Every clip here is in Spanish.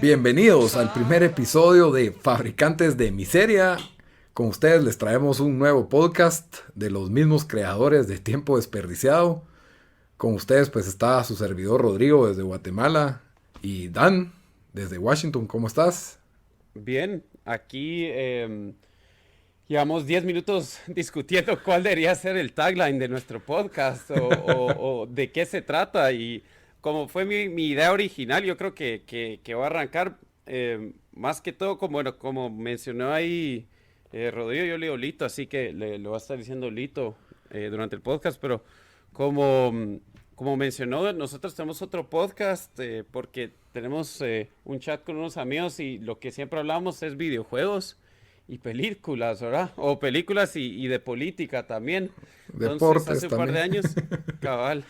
Bienvenidos al primer episodio de Fabricantes de Miseria. Con ustedes les traemos un nuevo podcast de los mismos creadores de Tiempo Desperdiciado. Con ustedes pues está su servidor Rodrigo desde Guatemala y Dan desde Washington. ¿Cómo estás? Bien, aquí llevamos 10 minutos discutiendo cuál debería ser el tagline de nuestro podcast o de qué se trata. Y como fue mi idea original, yo creo que voy a arrancar más que todo, como mencionó ahí Rodrigo, yo le digo Lito, así que le voy a estar diciendo Lito durante el podcast, pero como, como mencionó, nosotros tenemos otro podcast porque tenemos un chat con unos amigos y lo que siempre hablamos es videojuegos y películas, ¿verdad? O películas y de política también. Entonces, Deportes hace un par de también. años, cabal,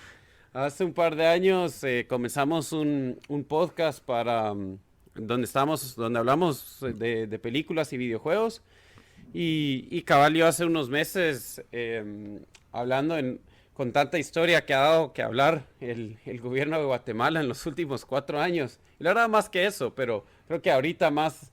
hace un par de años comenzamos un podcast para donde hablamos de películas y videojuegos. Y cabal, yo hace unos meses hablando con tanta historia que ha dado que hablar el gobierno de Guatemala en los últimos 4 años. Y la verdad más que eso, pero creo que ahorita más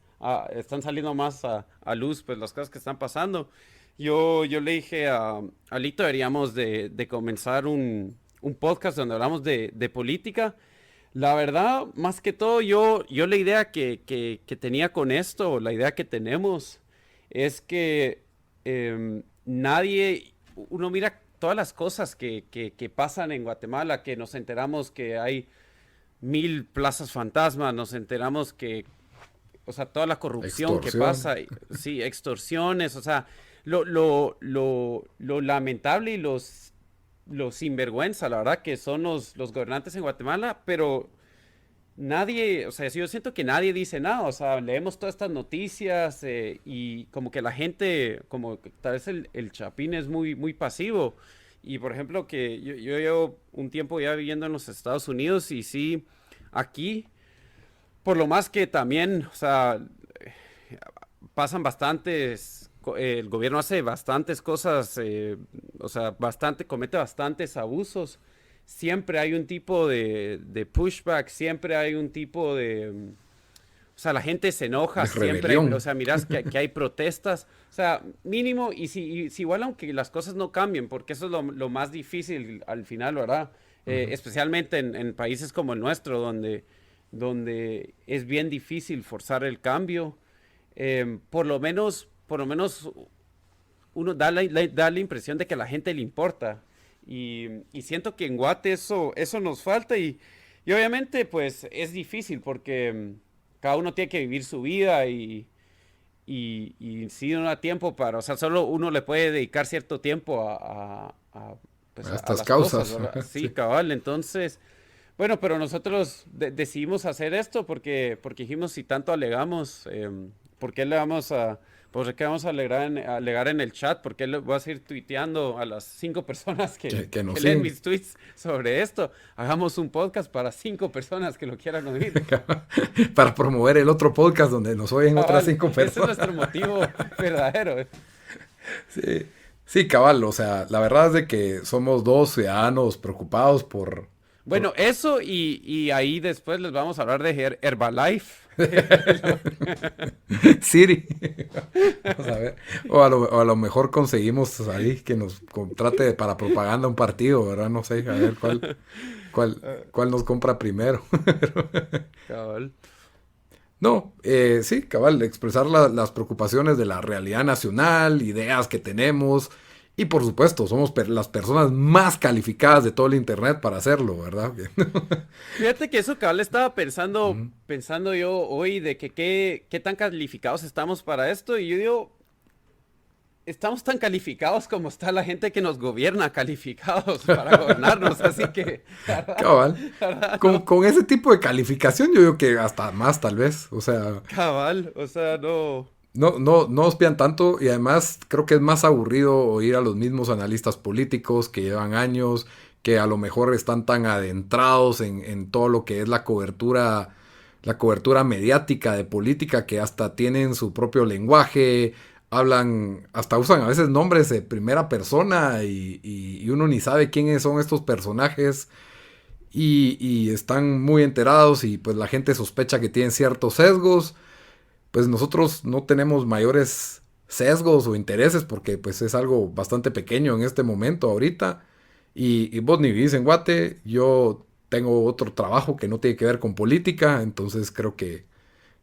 están saliendo más a luz pues las cosas que están pasando. Yo le dije a Lito, deberíamos de comenzar un podcast donde hablamos de política. La verdad, más que todo, yo la idea que tenía con esto, la idea que tenemos, es que uno mira todas las cosas que pasan en Guatemala, que nos enteramos que hay 1000 plazas fantasmas, nos enteramos o sea, toda la corrupción que Extorsión. pasa, sí, extorsiones, o sea, lo lamentable y los sinvergüenza, la verdad, que son los gobernantes en Guatemala, pero nadie, o sea, yo siento que nadie dice nada, o sea, leemos todas estas noticias y como que la gente, como que tal vez el Chapín es muy pasivo. Y por ejemplo, que yo llevo un tiempo ya viviendo en los Estados Unidos y sí, aquí, por lo más que también, o sea, pasan el gobierno hace bastantes cosas, o sea, comete bastantes abusos. Siempre hay un tipo de pushback, siempre hay un tipo o sea, la gente se enoja, De siempre o rebelión. sea, miras que hay protestas, o sea, mínimo, si igual aunque las cosas no cambien, porque eso es lo más difícil al final, ¿verdad? Especialmente en países como el nuestro, donde es bien difícil forzar el cambio. Por lo menos uno da la impresión de que a la gente le importa. Y siento que en Guate eso nos falta y obviamente pues es difícil porque cada uno tiene que vivir su vida y si no da tiempo o sea, solo uno le puede dedicar cierto tiempo pues A a estas las cosas, causas. ¿verdad? Sí, Sí. cabal, entonces, bueno, pero nosotros decidimos hacer esto porque dijimos si tanto alegamos, ¿por qué le vamos a... Pues qué vamos a alegar en el chat, porque le voy a seguir tuiteando a las 5 personas Que que nos leen siguen. mis tweets sobre esto. Hagamos un podcast para 5 personas que lo quieran oír. Para promover el otro podcast donde nos oyen otras Cabal, cinco ese es personas. nuestro motivo verdadero. Sí. Sí, cabal. O sea, la verdad es de que somos dos ciudadanos preocupados por Bueno, eso y ahí después les vamos a hablar de Herbalife. Siri. Vamos a ver. O a lo mejor conseguimos ahí que nos contrate para propaganda un partido, ¿verdad? No sé, a ver cuál, cuál nos compra primero. Cabal. No, sí, cabal, expresar las preocupaciones de la realidad nacional, ideas que tenemos. Y por supuesto, somos las personas más calificadas de todo el internet para hacerlo, ¿verdad? Fíjate que eso cabal estaba pensando yo hoy de que qué tan calificados estamos para esto y yo digo, estamos tan calificados como está la gente que nos gobierna, calificados para gobernarnos, así que, Cabal. ¿verdad? Con, No, con ese tipo de calificación, yo digo que hasta más, tal vez. O sea, cabal, o sea, no, no os pidan tanto y además creo que es más aburrido oír a los mismos analistas políticos que llevan años, que a lo mejor están tan adentrados en todo lo que es la cobertura mediática de política que hasta tienen su propio lenguaje, hablan, hasta usan a veces nombres de primera persona y uno ni sabe quiénes son estos personajes y están muy enterados y pues la gente sospecha que tienen ciertos sesgos. Pues nosotros no tenemos mayores sesgos o intereses porque pues es algo bastante pequeño en este momento ahorita. Y vos ni vivís en Guate, yo tengo otro trabajo que no tiene que ver con política, entonces creo que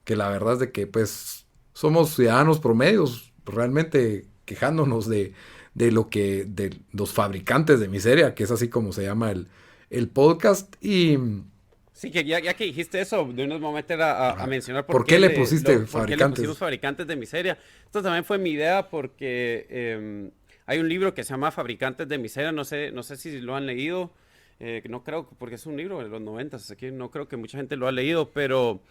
la verdad es de que pues somos ciudadanos promedios, realmente quejándonos de lo que, de los fabricantes de miseria, que es así como se llama el podcast. Y Sí, que ya que dijiste eso, de unos momentos era a mencionar ¿por qué le pusiste por qué le pusimos fabricantes? fabricantes de miseria. Esto también fue mi idea porque hay un libro que se llama Fabricantes de Miseria, no sé si lo han leído, no creo, porque es un libro de los 90, así que no creo que mucha gente lo ha leído, pero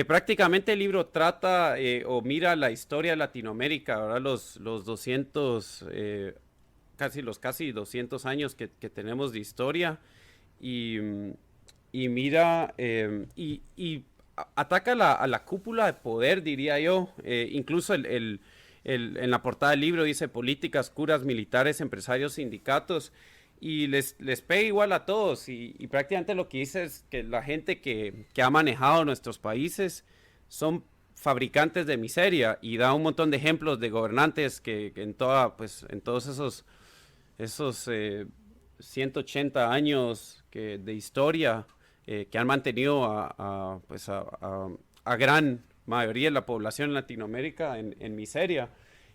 prácticamente el libro trata o mira la historia de Latinoamérica, ¿verdad? Los 200, casi 200 años que tenemos de historia y, y mira ataca a la cúpula de poder, diría yo. Incluso en la portada del libro dice políticas, curas, militares, empresarios, sindicatos. Y les pega igual a todos. Y prácticamente lo que dice es que la gente que ha manejado nuestros países son fabricantes de miseria. Y da un montón de ejemplos de gobernantes que en en todos esos 180 años de historia que han mantenido a gran mayoría de la población en Latinoamérica en miseria.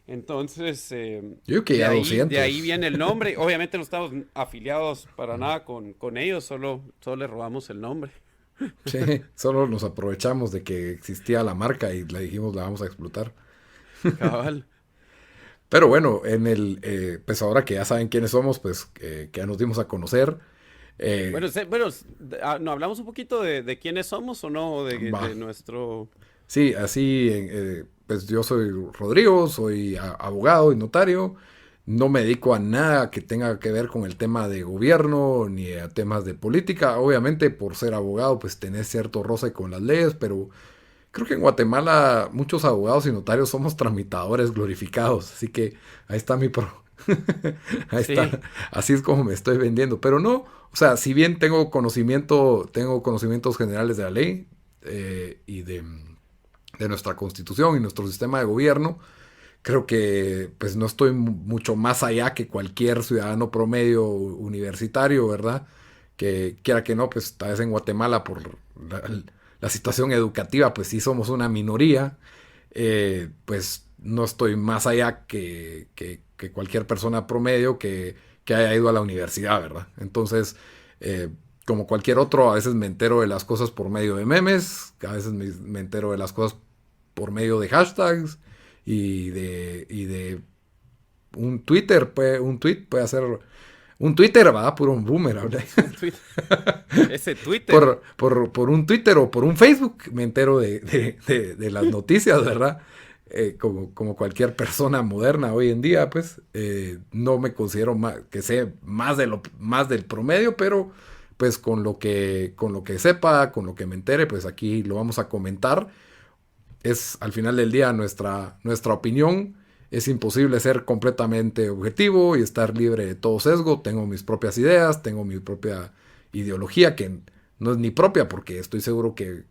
Entonces, Yo creo que ya de ahí 200. viene el nombre. Obviamente no estamos afiliados para nada con ellos, solo les robamos el nombre. Sí, solo nos aprovechamos de que existía la marca y le dijimos la vamos a explotar. Cabal. Pero bueno, pues ahora que ya saben quiénes somos, pues que ya nos dimos a conocer. Bueno, eh, ¿no hablamos un poquito de quiénes somos o no? Va. De nuestro... Sí, así, pues yo soy Rodrigo, soy abogado y notario. No me dedico a nada que tenga que ver con el tema de gobierno ni a temas de política. Obviamente, por ser abogado, pues tenés cierto roce con las leyes, pero creo que en Guatemala muchos abogados y notarios somos tramitadores glorificados. Así que ahí está mi pro. Ahí está. Sí, Así es como me estoy vendiendo. Pero no, o sea, si bien tengo conocimientos generales de la ley y de nuestra constitución y nuestro sistema de gobierno, creo que pues no estoy mucho más allá que cualquier ciudadano promedio universitario, ¿verdad? Que quiera que no, pues tal vez en Guatemala por la situación educativa, pues sí somos una minoría, pues no estoy más allá que cualquier persona promedio que haya ido a la universidad, ¿verdad? Entonces, como cualquier otro, a veces me entero de las cosas por medio de memes, a veces me entero de las cosas por medio de hashtags y de un Twitter, un tweet puede hacer un Twitter, va, puro un boomer, ¿verdad? un tweet. Ese Twitter. Por un Twitter o por un Facebook me entero de las noticias, ¿verdad? Como cualquier persona moderna hoy en día, pues no me considero que sé más del promedio, pero pues con lo que sepa, con lo que me entere, pues aquí lo vamos a comentar. Es al final del día nuestra opinión. Es imposible ser completamente objetivo y estar libre de todo sesgo. Tengo mis propias ideas, tengo mi propia ideología que no es ni propia porque estoy seguro que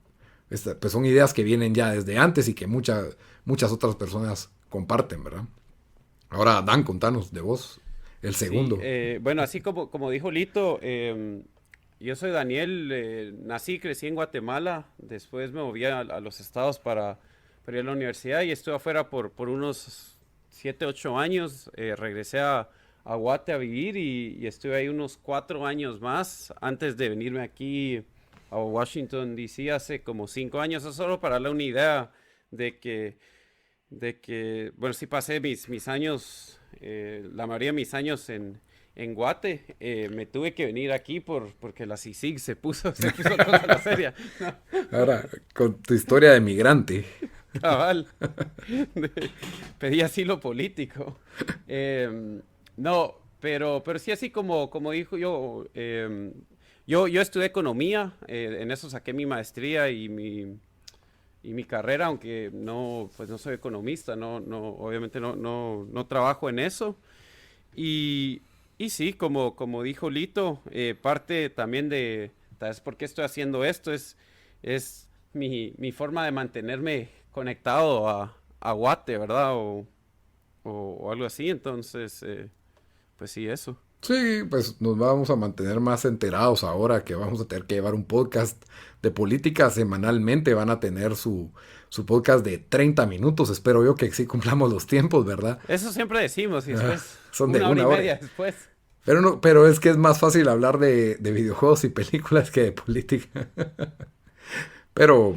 pues son ideas que vienen ya desde antes y que muchas otras personas comparten, ¿verdad? Ahora, Dan, contanos de vos, el Sí, segundo. bueno, así como dijo Lito, yo soy Daniel, nací y crecí en Guatemala, después me moví a los estados para ir a la universidad y estuve afuera por unos 7, 8 años, regresé a Guate a vivir y estuve ahí unos 4 años más antes de venirme aquí a Washington, D.C. hace como 5 años, eso solo para darle una idea de que bueno, sí pasé mis años, la mayoría de mis años en Guate. Me tuve que venir aquí porque la CICIG se puso la cosa seria. No, Ahora, con tu historia de migrante. cabal. Pedí asilo político. No, pero sí así como dijo yo, yo estudié economía, en eso saqué mi maestría y mi carrera, aunque no, pues no soy economista, obviamente no trabajo en eso. Y, Y sí, como dijo Lito, parte también de, ¿sabes por qué estoy haciendo esto? Es mi forma de mantenerme conectado a Guate, ¿verdad? O algo así, entonces, pues sí, eso. Sí, pues nos vamos a mantener más enterados ahora que vamos a tener que llevar un podcast de política semanalmente. Van a tener su podcast de 30 minutos. Espero yo que sí cumplamos los tiempos, ¿verdad? Eso siempre decimos y después, Son de una hora y una hora. media después. Pero no, pero es que es más fácil hablar de videojuegos y películas que de política. Pero,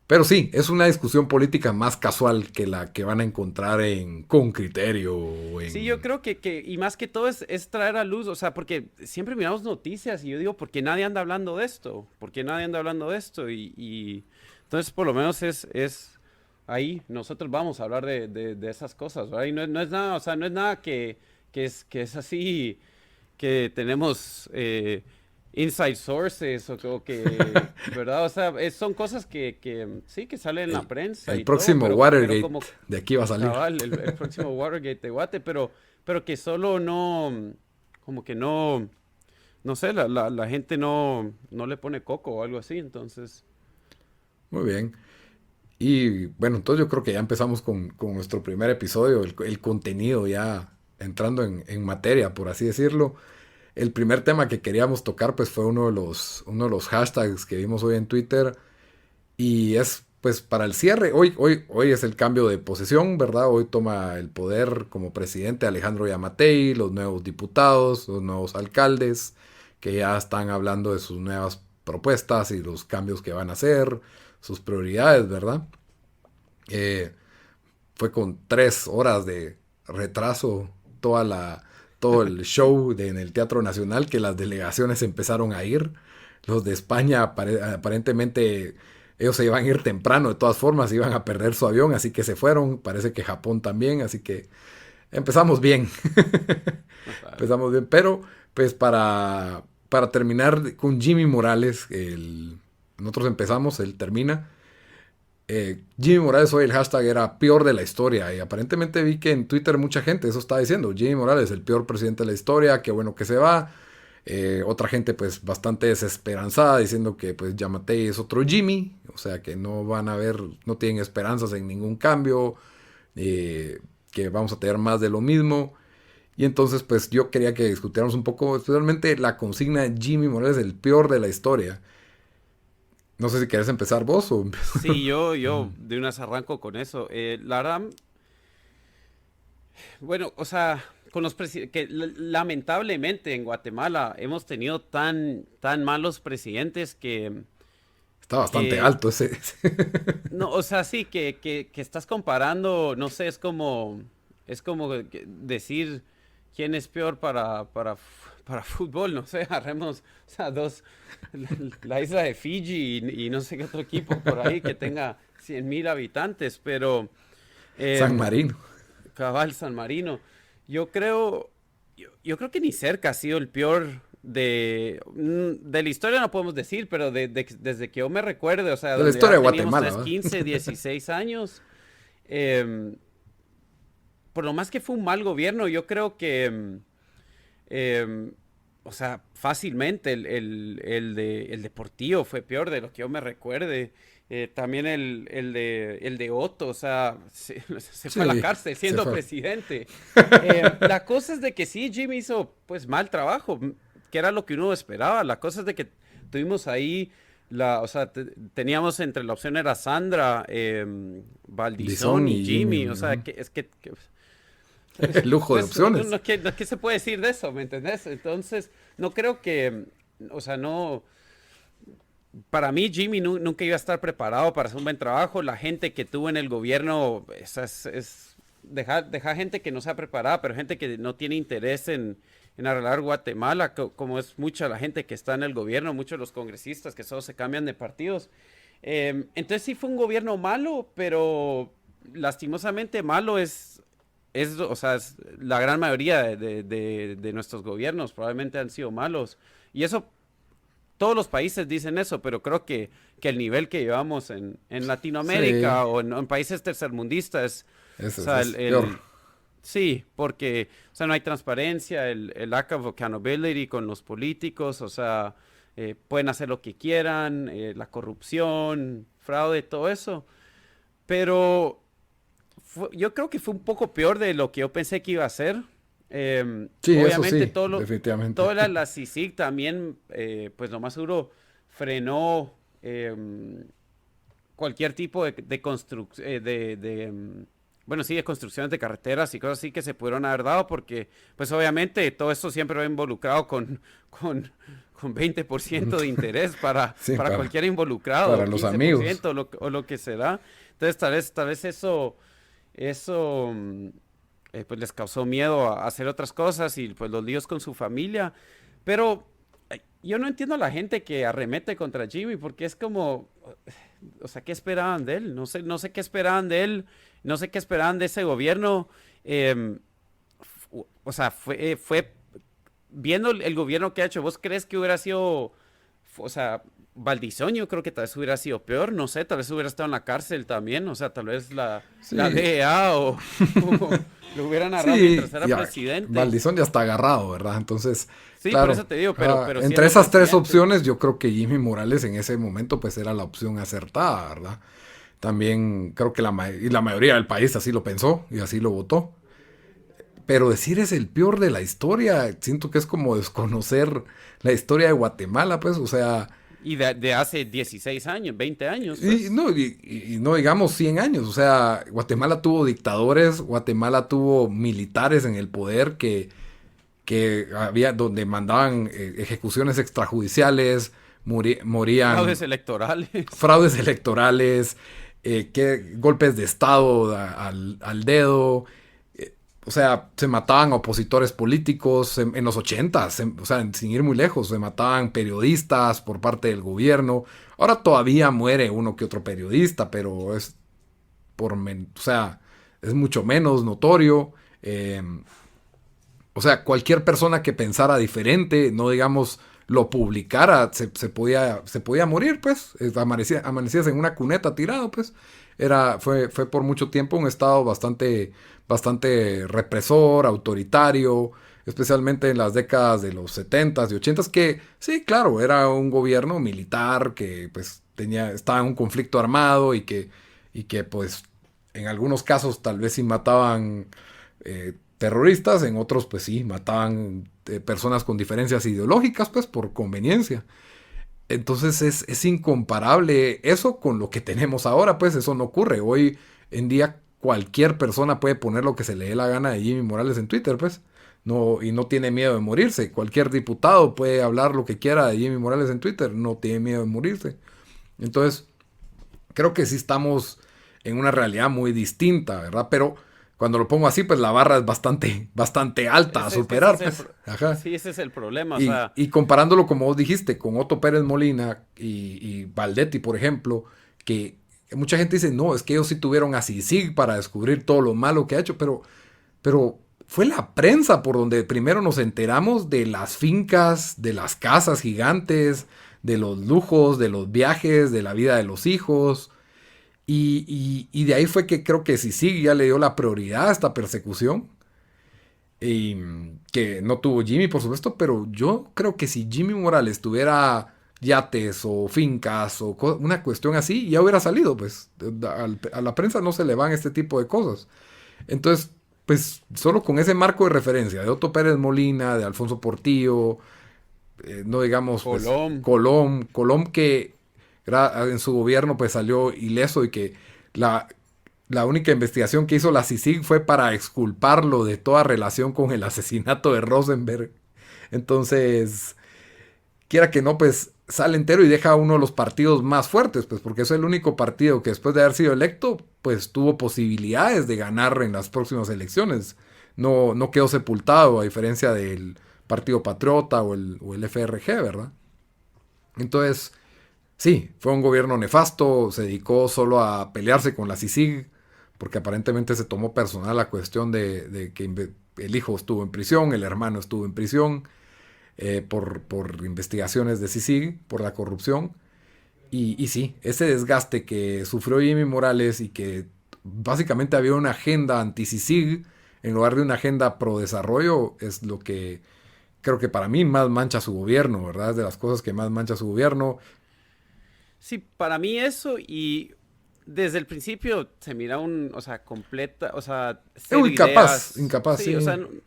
pero sí, es una discusión política más casual que la que van a encontrar en Con Criterio o Sí, yo en... creo y más que todo es traer a luz, o sea, porque siempre miramos noticias y yo digo, ¿por qué nadie anda hablando de esto? ¿Por qué nadie anda hablando de esto? Y entonces por lo menos es ahí, nosotros vamos a hablar de esas cosas, ¿verdad? Y no es nada, o sea, no es nada que es así, que tenemos inside sources ¿verdad? O sea, son cosas que sí, que salen en la El, prensa el y todo, próximo pero Watergate como de aquí va a salir. cabal, el próximo Watergate de Guate, pero que solo no, como que no sé, la gente no le pone coco o algo así, entonces, Muy bien. Y bueno, entonces yo creo que ya empezamos con nuestro primer episodio, el contenido ya entrando en materia, por así decirlo. El primer tema que queríamos tocar pues fue uno de los hashtags que vimos hoy en Twitter y es pues para el cierre. Hoy es el cambio de posesión, ¿verdad? Hoy toma el poder como presidente Alejandro Yamatei, los nuevos diputados, los nuevos alcaldes que ya están hablando de sus nuevas propuestas y los cambios que van a hacer, sus prioridades, ¿verdad? Eh, Fue con 3 horas de retraso todo el show en el Teatro Nacional que las delegaciones empezaron a ir. Los de España aparentemente ellos se iban a ir temprano, de todas formas iban a perder su avión, así que se fueron. Parece que Japón también, así que empezamos bien. Empezamos bien, pero pues para terminar con Jimmy Morales, nosotros empezamos, él termina. Jimmy Morales hoy el hashtag era peor de la historia y aparentemente vi que en Twitter mucha gente eso estaba diciendo, Jimmy Morales el peor presidente de la historia, qué bueno que se va. Otra gente pues bastante desesperanzada diciendo que pues Yamatei es otro Jimmy, o sea que no van a ver, no tienen esperanzas en ningún cambio, que vamos a tener más de lo mismo. Y entonces pues yo quería que discutiéramos un poco especialmente la consigna Jimmy Morales el peor de la historia. No sé si querés empezar vos o... sí, yo de unas arranco con eso. La verdad, bueno, o sea, con los que lamentablemente en Guatemala hemos tenido tan malos presidentes Está bastante que alto ese. no, o sea, sí, que estás comparando, no sé, es como decir quién es peor para fútbol, no sé, agarremos, o sea, la isla de Fiji y no sé qué otro equipo por ahí que tenga 100,000 habitantes, pero San em, Marino. cabal San Marino, yo creo, yo creo que ni cerca ha sido el peor de la historia no podemos decir, pero desde que yo me recuerde, o sea, De la donde historia ya de teníamos Guatemala, ¿va? 15, 16 años, em, por lo más que fue un mal gobierno, yo creo que, em, o sea, fácilmente el de Portillo fue peor de lo que yo me recuerde. También el de Otto, o sea, se fue a la Sí, cárcel se siendo fue. presidente. La cosa es de que sí, Jimmy hizo pues mal trabajo, que era lo que uno esperaba. La cosa es de que tuvimos ahí, o sea, teníamos entre la opción era Sandra, Valdizón Dizon y y Jimmy, Jimmy. o sea, Ajá. es- El lujo de pues no, opciones. ¿qué se puede decir de eso? ¿Me entendés? Entonces, no creo que, o sea, no, para mí Jimmy nunca iba a estar preparado para hacer un buen trabajo. La gente que tuvo en el gobierno deja gente que no sea preparada, pero gente que no tiene interés en arreglar Guatemala, como es mucha la gente que está en el gobierno, muchos de los congresistas que solo se cambian de partidos. Entonces sí fue un gobierno malo, pero lastimosamente malo o sea, la gran mayoría de nuestros gobiernos probablemente han sido malos. Y eso todos los países dicen eso, pero creo que el nivel que llevamos en Sí, Latinoamérica o en países tercermundistas, o sea, es peor. Sí, porque, o sea, no hay transparencia, el lack of accountability con los políticos, o sea, pueden hacer lo que quieran, la corrupción, fraude, todo eso. Pero yo creo que fue un poco peor de lo que yo pensé que iba a ser. Sí, eso Obviamente, sí, definitivamente. toda la CICIG también, pues lo más seguro, frenó cualquier tipo de construcción, bueno, sí, de construcciones de carreteras y cosas así que se pudieron haber dado, porque, pues obviamente, todo esto siempre va involucrado con, con 20% de interés Sí, para cualquier involucrado, para los amigos. 15% o lo que será. Entonces, tal vez eso pues les causó miedo a hacer otras cosas y pues los líos con su familia. Pero yo no entiendo a la gente que arremete contra Jimmy porque es como, o sea, ¿qué esperaban de él? No sé qué esperaban de él, no sé qué esperaban de ese gobierno. Eh, o sea, fue viendo el gobierno que ha hecho, ¿vos crees que hubiera sido, o sea, Valdisoño creo que tal vez hubiera sido peor, no sé, tal vez hubiera estado en la cárcel también, o sea, tal vez la Sí, DEA o lo hubieran agarrado sí, mientras era ya, presidente. Valdizón ya está agarrado, ¿verdad? Entonces, Sí, por claro, eso te digo, pero entre siendo esas tres presidente. opciones, yo creo que Jimmy Morales en ese momento, pues era la opción acertada, ¿verdad? También creo que y la mayoría del país así lo pensó y así lo votó. Pero decir es el peor de la historia, siento que es como desconocer la historia de Guatemala, pues, o sea, Y de hace 16 años, 20 años, y pues. no, y no digamos 100 años, o sea, Guatemala tuvo dictadores, Guatemala tuvo militares en el poder que había donde mandaban ejecuciones extrajudiciales, morían Fraudes electorales. fraudes electorales, golpes de estado al dedo, o sea, se mataban opositores políticos en los 80s, o sea, sin ir muy lejos, se mataban periodistas por parte del gobierno. Ahora todavía muere uno que otro periodista, pero es o sea, es mucho menos notorio. Eh, o sea, cualquier persona que pensara diferente, no digamos lo publicara, se podía morir, pues. Amanecías en una cuneta tirado, pues. Fue por mucho tiempo un estado bastante represor, autoritario, especialmente en las décadas de los 70s y 80s, que sí, claro, era un gobierno militar que pues estaba en un conflicto armado y que pues en algunos casos tal vez sí mataban terroristas, en otros pues sí, mataban personas con diferencias ideológicas pues por conveniencia. Entonces es incomparable eso con lo que tenemos ahora, pues eso no ocurre. Hoy en día cualquier persona puede poner lo que se le dé la gana de Jimmy Morales en Twitter, pues. No, y no tiene miedo de morirse. Cualquier diputado puede hablar lo que quiera de Jimmy Morales en Twitter, no tiene miedo de morirse. Entonces, creo que sí estamos en una realidad muy distinta, ¿verdad? Pero cuando lo pongo así, pues la barra es bastante alta a Es que ese superar, es pues. Ajá. sí, ese es el problema, o Y, sea, y comparándolo, como vos dijiste, con Otto Pérez Molina y Valdetti, por ejemplo, que mucha gente dice, no, es que ellos sí tuvieron a CICIG para descubrir todo lo malo que ha hecho, pero fue la prensa por donde primero nos enteramos de las fincas, de las casas gigantes, de los lujos, de los viajes, de la vida de los hijos. Y de ahí fue que creo que CICIG ya le dio la prioridad a esta persecución. Y que no tuvo Jimmy, por supuesto, pero yo creo que si Jimmy Morales tuviera yates o fincas o una cuestión así, ya hubiera salido, pues. A la prensa no se le van este tipo de cosas. Entonces, pues, solo con ese marco de referencia de Otto Pérez Molina, de Alfonso Portillo, no digamos, pues, Colón. Colón que en su gobierno pues salió ileso y que la, la única investigación que hizo la CICIG fue para exculparlo de toda relación con el asesinato de Rosenberg. Entonces, quiera que no, pues sale entero y deja a uno de los partidos más fuertes, pues porque es el único partido que después de haber sido electo, pues tuvo posibilidades de ganar en las próximas elecciones. No quedó sepultado, a diferencia del Partido Patriota o el FRG, ¿verdad? Entonces, sí, fue un gobierno nefasto, se dedicó solo a pelearse con la CICIG, porque aparentemente se tomó personal la cuestión de que el hijo estuvo en prisión, el hermano estuvo en prisión por investigaciones de CICIG, por la corrupción. Y sí, ese desgaste que sufrió Jimmy Morales y que básicamente había una agenda anti-CICIG en lugar de una agenda pro desarrollo, es lo que creo que para mí más mancha su gobierno, ¿verdad? Es de las cosas que más mancha su gobierno. Sí, para mí eso y desde el principio se mira o sea, completa, o sea, cero ideas, Incapaz, sí, o sea, sí.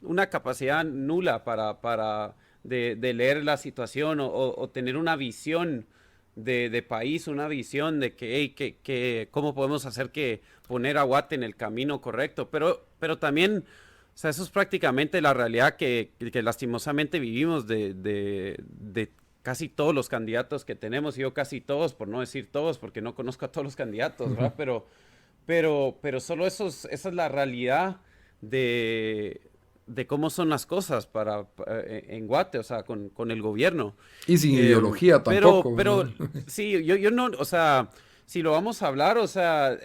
una capacidad nula de leer la situación o tener una visión de país, una visión de que, hey, cómo podemos hacer que poner a Guate en el camino correcto, pero también, o sea, eso es prácticamente la realidad que lastimosamente vivimos de casi todos los candidatos que tenemos, y yo casi todos, por no decir todos, porque no conozco a todos los candidatos, ¿verdad? Pero solo esa es la realidad de, de cómo son las cosas en Guate, o sea, con el gobierno. Y sin ideología tampoco, Pero ¿no? sí, yo no, o sea, si lo vamos a hablar, o sea,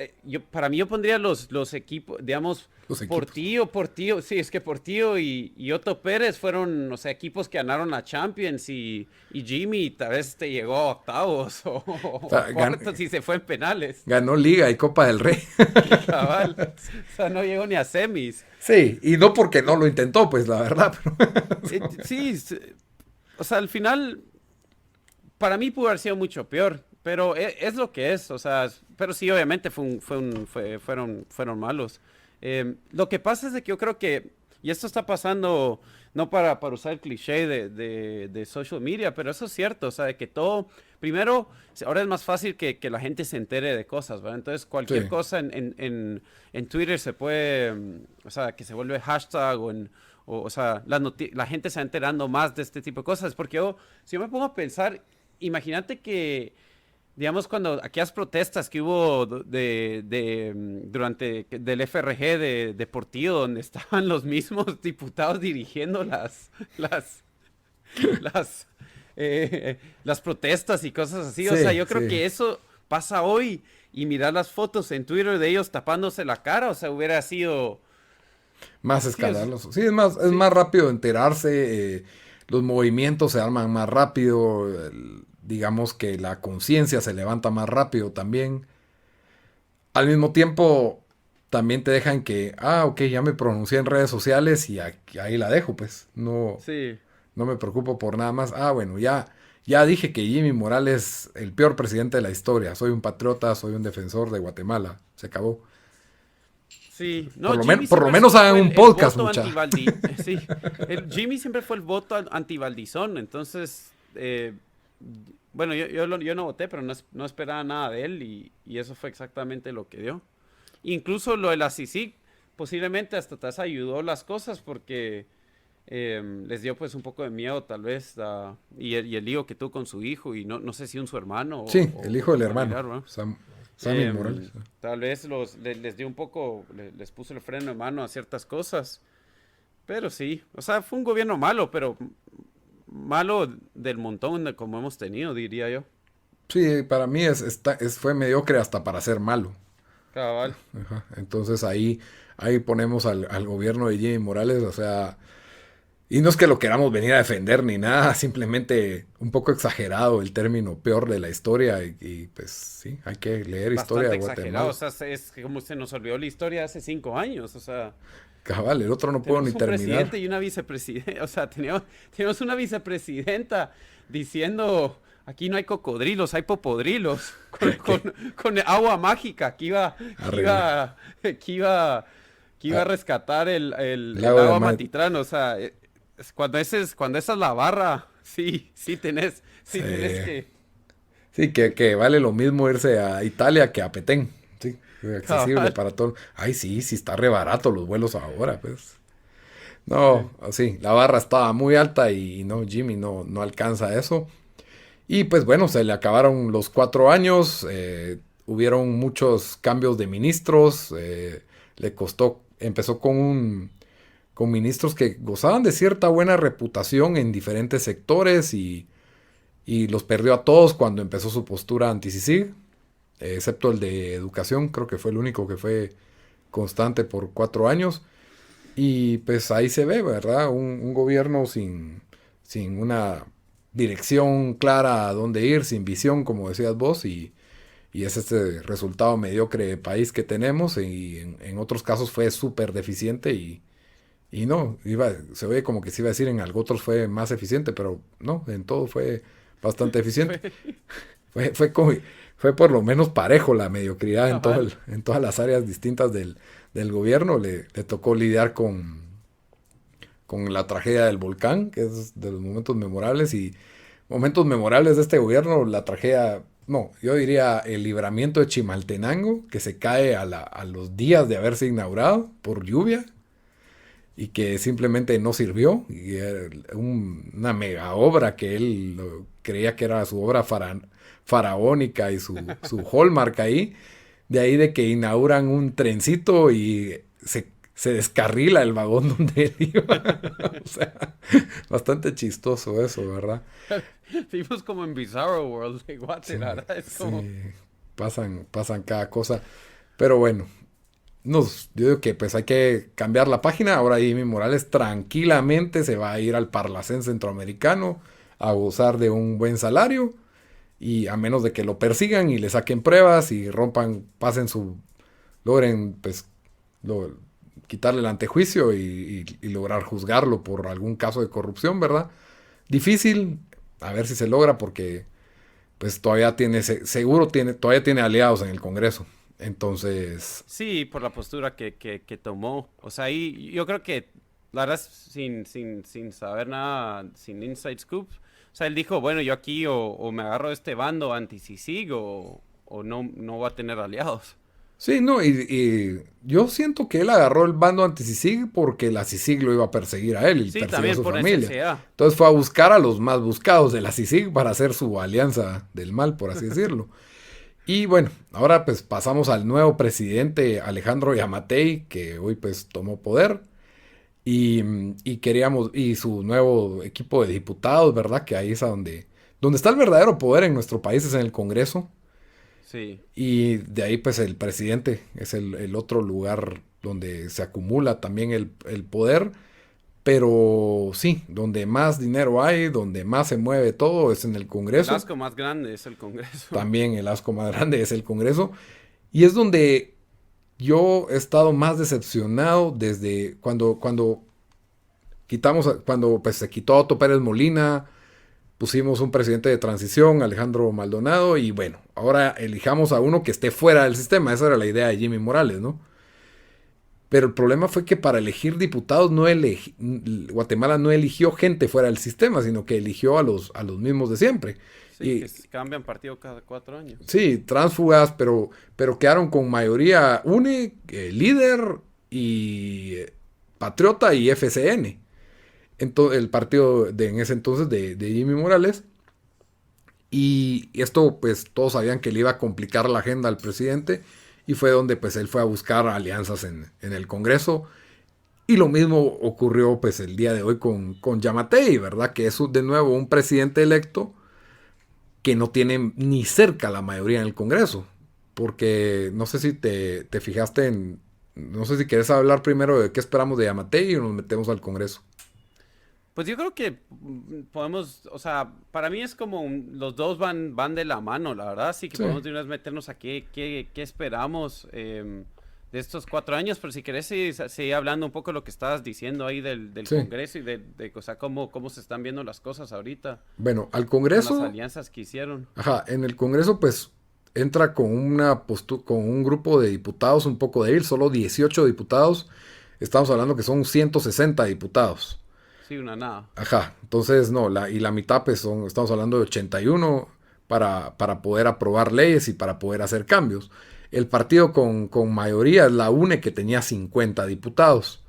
para mí yo pondría los equipos, digamos, Los equipos. Portillo, sí, es que Portillo y Otto Pérez fueron, o sea, equipos que ganaron la Champions y Jimmy tal vez te llegó a octavos O o sea, cuartos y se fue en penales. ganó Liga y Copa del Rey. Cabal, o sea, no llegó ni a semis. Sí, y no porque no lo intentó, pues la verdad. Sí, o sea, al final, para mí pudo haber sido mucho peor, pero es lo que es, o sea, pero sí, obviamente fueron malos. Lo que pasa es de que yo creo que, y esto está pasando, no para usar el cliché de social media, pero eso es cierto, o sea, de que todo, primero, ahora es más fácil que la gente se entere de cosas, ¿verdad? Entonces, cualquier Sí. cosa en Twitter se puede, o sea, que se vuelve hashtag o sea, la gente se va enterando más de este tipo de cosas, porque si yo me pongo a pensar, imagínate que digamos, cuando aquellas protestas que hubo durante del FRG de Portillo, donde estaban los mismos diputados dirigiendo las, las, las protestas y cosas así. O sea, Sí, yo creo sí. que eso pasa hoy y mirar las fotos en Twitter de ellos tapándose la cara, o sea, hubiera sido... Más Sí, escandaloso. Sí, es sí, más rápido enterarse. Los movimientos se arman más rápido. Digamos que la conciencia se levanta más rápido también. Al mismo tiempo, también te dejan que, ok, ya me pronuncié en redes sociales y ahí la dejo, pues. No, sí. no me preocupo por nada más. Bueno, ya dije que Jimmy Morales es el peor presidente de la historia. Soy un patriota, soy un defensor de Guatemala. Se acabó. Sí, no, Jimmy Por lo siempre menos hagan fue un el podcast, voto mucha. sí, Jimmy siempre fue el voto anti-Valdizón, entonces, bueno, yo no voté, pero no esperaba nada de él y eso fue exactamente lo que dio. Incluso lo de la CICIG, posiblemente hasta te ayudó las cosas porque les dio pues un poco de miedo tal vez y el lío que tuvo con su hijo y no sé si su hermano Sí, el o hijo del otro hermano, familiar, ¿no? Sammy Morales. Tal vez les dio un poco, les puso el freno de mano a ciertas cosas. Pero sí, o sea, fue un gobierno malo, pero malo del montón de como hemos tenido, diría yo. Sí, para mí fue mediocre hasta para ser malo. Cabal. Ajá. Entonces ahí ponemos al gobierno de Jimmy Morales, o sea, y no es que lo queramos venir a defender ni nada, simplemente un poco exagerado el término peor de la historia pues sí, hay que leer historia Bastante de exagerado, o Guatemala. sea, es como se nos olvidó la historia de hace 5 años, o sea, Cabal, el otro no puedo ni tenemos un terminar. presidente y una vicepresidenta, o sea, tenemos una vicepresidenta diciendo, aquí no hay cocodrilos, hay popodrilos, con agua mágica Arregla. que iba, que iba a Ah, rescatar el el agua de agua Mad. Matitrán, o sea, cuando esa es la barra, Sí, sí tenés que... sí que vale lo mismo irse a Italia que a Petén. Sí, es accesible Cabal, para todo. Ay, sí, sí está re barato los vuelos ahora, pues. No, sí. así, la barra estaba muy alta y no, Jimmy no alcanza eso. Y pues bueno, se le acabaron los 4 años, hubieron muchos cambios de ministros, le costó, empezó con ministros que gozaban de cierta buena reputación en diferentes sectores y los perdió a todos cuando empezó su postura anti-CICIG, excepto el de educación, creo que fue el único que fue constante por 4 años. Y pues ahí se ve, ¿verdad? Un gobierno sin una dirección clara a dónde ir, sin visión, como decías vos, y y es este resultado mediocre de país que tenemos, y en otros casos fue súper deficiente y no, se oye como que se iba a decir en algo otros fue más eficiente, pero no, en todo fue bastante eficiente. Fue, fue, como- Fue por lo menos parejo la mediocridad Cabal. en todas las áreas distintas del gobierno. Le tocó lidiar con la tragedia del volcán, que es de los momentos memorables, y momentos memorables de este gobierno, la tragedia, no, yo diría el libramiento de Chimaltenango, que se cae a los días de haberse inaugurado por lluvia y que simplemente no sirvió, y era una mega obra que él creía que era su obra faraónica y su hallmark ahí, de ahí de que inauguran un trencito y se descarrila el vagón donde él iba. O sea, bastante chistoso eso, ¿verdad? Vimos como en Bizarro World de Sí, Guate, la verdad, es como... sí, pasan cada cosa. Pero bueno, yo digo que pues hay que cambiar la página. Ahora Jimmy Morales tranquilamente se va a ir al Parlacén Centroamericano a gozar de un buen salario, y a menos de que lo persigan y le saquen pruebas y logren pues lo- quitarle el antejuicio y lograr juzgarlo por algún caso de corrupción, ¿verdad? Difícil, a ver si se logra porque pues todavía tiene aliados en el Congreso. Entonces, Sí, por la postura que tomó. O sea, ahí yo creo que, la verdad, sin saber nada, sin inside scoop, o sea, él dijo, bueno, yo aquí o me agarro de este bando anti-CICIG o no voy a tener aliados. sí, no, y yo siento que él agarró el bando anti-CICIG porque la CICIG lo iba a perseguir a él y Sí, perseguir a también su por familia. necesidad. Entonces fue a buscar a los más buscados de la CICIG para hacer su alianza del mal, por así decirlo. Y bueno, ahora pues pasamos al nuevo presidente Alejandro Yamatei, que hoy pues tomó poder. Y su nuevo equipo de diputados, ¿verdad? Que ahí es donde está el verdadero poder en nuestro país, es en el Congreso. Sí. Y de ahí pues el presidente es el otro lugar donde se acumula también el poder. Pero sí, donde más dinero hay, donde más se mueve todo es en el El Congreso. asco más grande es el Congreso. También el asco más grande es el Congreso. Y es donde yo he estado más decepcionado desde cuando pues, se quitó a Otto Pérez Molina, pusimos un presidente de transición, Alejandro Maldonado, y bueno, ahora elijamos a uno que esté fuera del sistema. Esa era la idea de Jimmy Morales, ¿no? Pero el problema fue que para elegir diputados Guatemala no eligió gente fuera del sistema, sino que eligió a los mismos de siempre. Sí, que Y cambian partido cada 4 años. sí, tránsfugas, pero quedaron con mayoría UNE, líder y Patriota y FCN. El partido en ese entonces de Jimmy Morales. Y esto, pues, todos sabían que le iba a complicar la agenda al presidente. Y fue donde, pues, él fue a buscar alianzas en el Congreso. Y lo mismo ocurrió, pues, el día de hoy con Yamatei, ¿verdad? Que es de nuevo un presidente electo que no tiene ni cerca la mayoría en el Congreso. Porque no sé si te fijaste en... No sé si quieres hablar primero de qué esperamos de Yamatei o nos metemos al Congreso. Pues yo creo que podemos, o sea, para mí es como los dos van de la mano, la verdad, sí que Sí, podemos de una vez meternos a qué esperamos de estos 4 años, pero si querés seguir hablando un poco de lo que estabas diciendo ahí del sí. Congreso y o sea, cómo se están viendo las cosas ahorita Bueno, al con las Congreso, alianzas que hicieron. ajá, en el Congreso pues entra con un grupo de diputados un poco débil, solo 18 diputados. Estamos hablando que son 160 diputados. Sí, una nada. Ajá, entonces no, y la mitad pues estamos hablando de 81 para poder aprobar leyes y para poder hacer cambios. El partido con mayoría es la UNE, que tenía 50 diputados.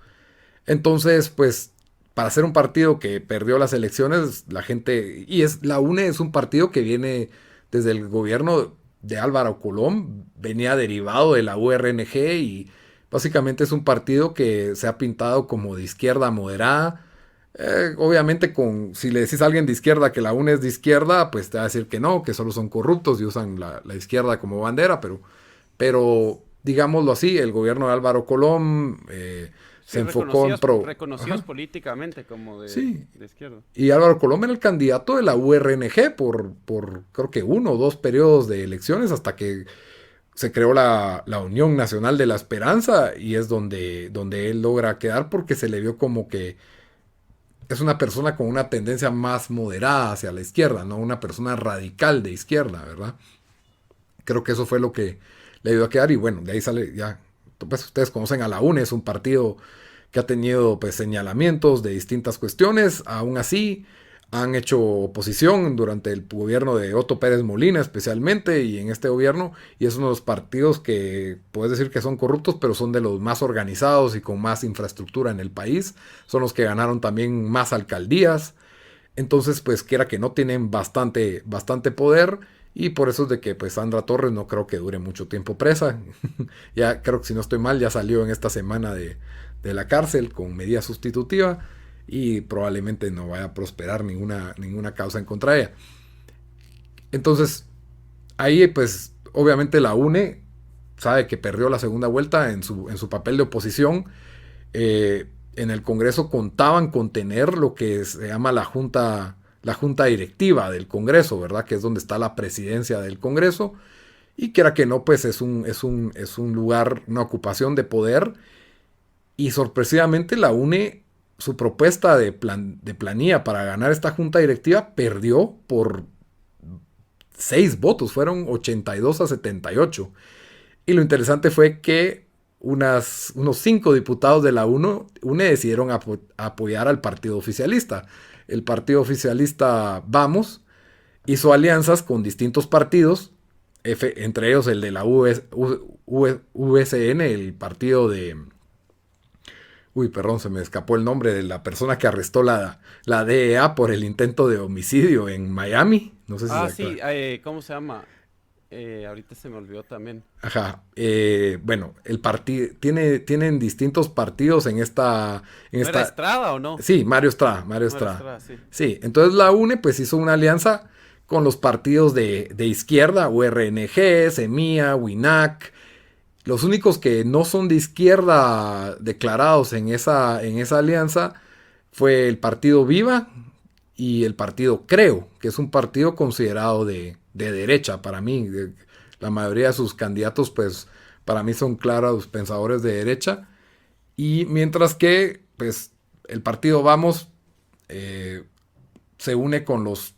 Entonces, pues, para ser un partido que perdió las elecciones, la UNE es un partido que viene desde el gobierno de Álvaro Colón, venía derivado de la URNG, y básicamente es un partido que se ha pintado como de izquierda moderada. Obviamente, si le decís a alguien de izquierda que la UNE es de izquierda, pues te va a decir que no, que solo son corruptos y usan la izquierda como bandera, pero digámoslo así, el gobierno de Álvaro Colón Sí, enfocó en pro. reconocidos Ajá. políticamente como Sí. de izquierda. Y Álvaro Colom era el candidato de la URNG por creo que 1 o 2 periodos de elecciones hasta que se creó la Unión Nacional de la Esperanza y es donde él logra quedar porque se le vio como que es una persona con una tendencia más moderada hacia la izquierda, no una persona radical de izquierda, ¿verdad? Creo que eso fue lo que le ayudó a quedar y bueno, de ahí sale ya, pues ustedes conocen a la UNE, es un partido que ha tenido pues señalamientos de distintas cuestiones, aún así han hecho oposición durante el gobierno de Otto Pérez Molina especialmente y en este gobierno y es uno de los partidos que puedes decir que son corruptos pero son de los más organizados y con más infraestructura en el país, son los que ganaron también más alcaldías, entonces pues quiera que no tienen bastante poder y por eso es de que pues Sandra Torres no creo que dure mucho tiempo presa. Ya creo que si no estoy mal ya salió en esta semana de la cárcel con medida sustitutiva y probablemente no vaya a prosperar ninguna causa en contra de ella. Entonces ahí pues obviamente la UNE sabe que perdió la segunda vuelta en su papel de oposición. En el Congreso contaban con tener lo que se llama la junta directiva del Congreso, ¿verdad? Que es donde está la presidencia del Congreso. Y quiera que no, pues es un lugar, una ocupación de poder. Y sorpresivamente la UNE, su propuesta de planilla para ganar esta junta directiva, perdió por 6 votos, fueron 82 a 78. Y lo interesante fue que unos 5 diputados de la UNE decidieron apoyar al partido oficialista. El partido oficialista Vamos hizo alianzas con distintos partidos, entre ellos el de la USN, el partido de... Uy, perdón, se me escapó el nombre de la persona que arrestó la DEA por el intento de homicidio en Miami. No sé si Ah, se sí, acuerda. ¿cómo se llama? Ahorita se me olvidó también. Ajá. Bueno, tienen distintos partidos en ¿No era esta. Estrada o no? Sí, Mario Estrada, Mario No era Estrada. Estrada, sí. Sí, entonces la UNE pues hizo una alianza con los partidos de izquierda, URNG, Semilla, WINAC. Los únicos que no son de izquierda declarados en esa alianza fue el partido Viva y el partido Creo, que es un partido considerado de derecha para mí. La mayoría de sus candidatos, pues, para mí son claros pensadores de derecha. Y mientras que, pues, el partido Vamos se une con los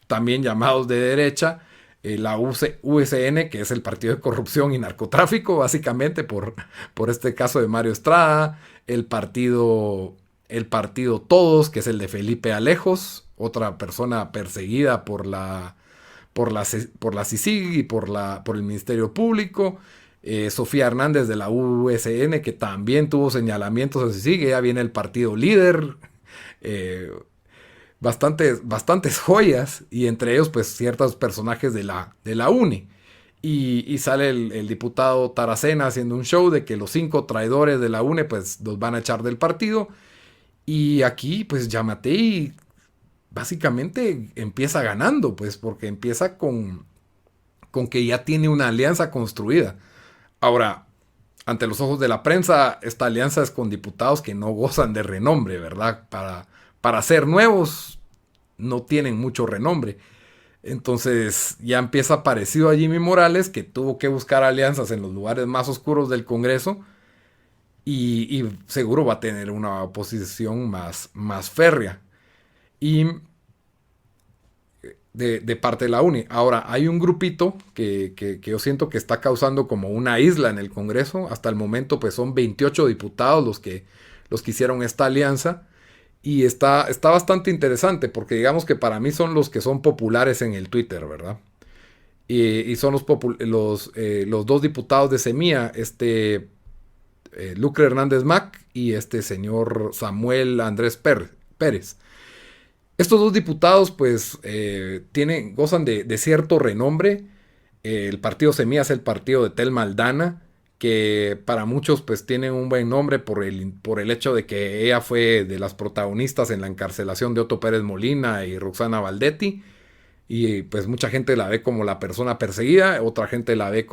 también llamados de derecha, la USN, que es el partido de corrupción y narcotráfico, básicamente por este caso de Mario Estrada, el partido Todos, que es el de Felipe Alejos, otra persona perseguida por la CICIG y por el Ministerio Público. Sofía Hernández de la USN, que también tuvo señalamientos a CICIG, ya viene el partido líder. Eh, bastantes joyas y entre ellos pues ciertos personajes de la UNE. Y sale el diputado Taracena haciendo un show de que los 5 traidores de la UNE pues los van a echar del partido. Y aquí pues Yamatei básicamente empieza ganando pues porque empieza con que ya tiene una alianza construida. Ahora, ante los ojos de la prensa, esta alianza es con diputados que no gozan de renombre, ¿verdad? Para ser nuevos, no tienen mucho renombre. Entonces ya empieza parecido a Jimmy Morales, que tuvo que buscar alianzas en los lugares más oscuros del Congreso y seguro va a tener una oposición más férrea. Y de parte de la UNI. Ahora, hay un grupito que yo siento que está causando como una isla en el Congreso. Hasta el momento, pues son 28 diputados los que hicieron esta alianza. Y está bastante interesante porque digamos que para mí son los que son populares en el Twitter, ¿verdad? Y son los 2 diputados de Semilla, Lucre Hernández Mac y este señor Samuel Andrés Pérez. Estos 2 diputados pues gozan de cierto renombre. El partido Semilla es el partido de Telma Aldana, que para muchos pues tiene un buen nombre por el hecho de que ella fue de las protagonistas en la encarcelación de Otto Pérez Molina y Roxana Valdetti. Y pues mucha gente la ve como la persona perseguida, otra gente la ve